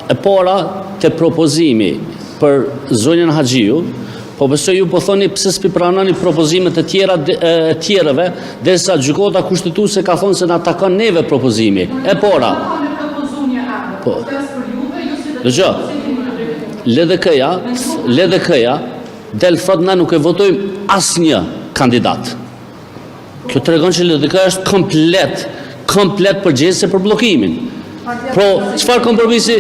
E para të propozimi për zonjën Haxhiu, po besoj ju po thoni pse s'pi pranoni propozimet e tjerëve, derisa gjykata kushtetuese ka thonë se na takon neve propozimi. E para. Po. Dëgjoj. LDK-ja del thot na nuk e votojmë asnjë kandidat. Kjo tregon që LDK është komplet përgjegjëse për bllokimin. Pro, çfarë kompromisi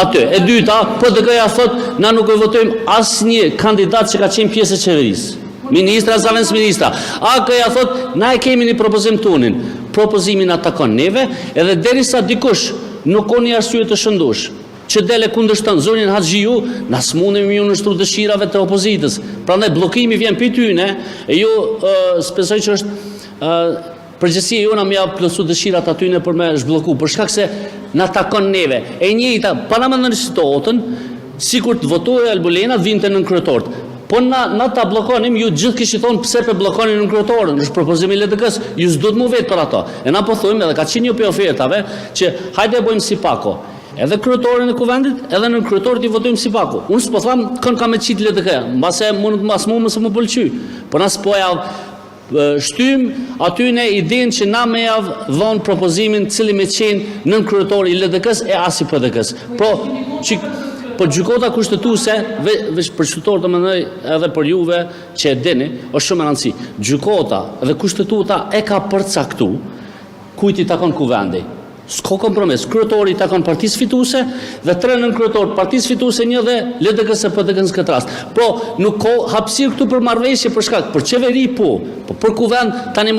aty? E dyta, LDK-ja thot na nuk e votojmë asnjë kandidat që ka qenë pjesë e qeverisë. Ministra, zavens ministra. AK-ja thot na e kemi një propozim tonin. Propozimin na takon neve, edhe derisa dikush nuk ka një arsye të shëndosh që dele kundërshton zonjën Haxhiu, na smundemi ju nështru dëshirave të opozitës. Prandaj bllokimi vjen për tyne, e ju spesoj që është përgjësia jona më japë plotsu dëshirat atyne për me zhblloku, për shkak se na takon neve. E njëjta, para më në situatën, sikur të votojë Albulenat, vinte në kryetorët. Po na ta bllokonim, ju gjithë kishit thonë pse pe bllokonin në kryetorën, është propozimi i LDK-s, ju s'do të mu vetë për ato. E na po thojmë, edhe ka qenë një për ofertave, që hajde e bojmë si pako. Edhe kryetorin e kuvendit, edhe në kryetorët i votojmë si pako. Unë s'po tham, kënë kam e qitë LDK, mbase mas mu mësë më pëlqy. Por na s'po javë shtym aty në idenë që na me javë dhonë propozimin cili me qenë në kryetori i LDK-s e asi PDK-s. Po gjykata kushtetuese, veç për qytetarët të mendoj edhe për juve që e dini, është shumë e rëndësishme. Gjykata dhe kushtetuta e ka përcaktu kujt i takon kuvendi. S'ka kompromis. Kryetori i takon partisë fituese dhe 3 nën kryetor partisë fituese, 1 dhe LDK-s e PDK-s këtë rast. Po nuk ka hapësirë këtu për marrëveshje për shkak për qeveri po për kuvend tani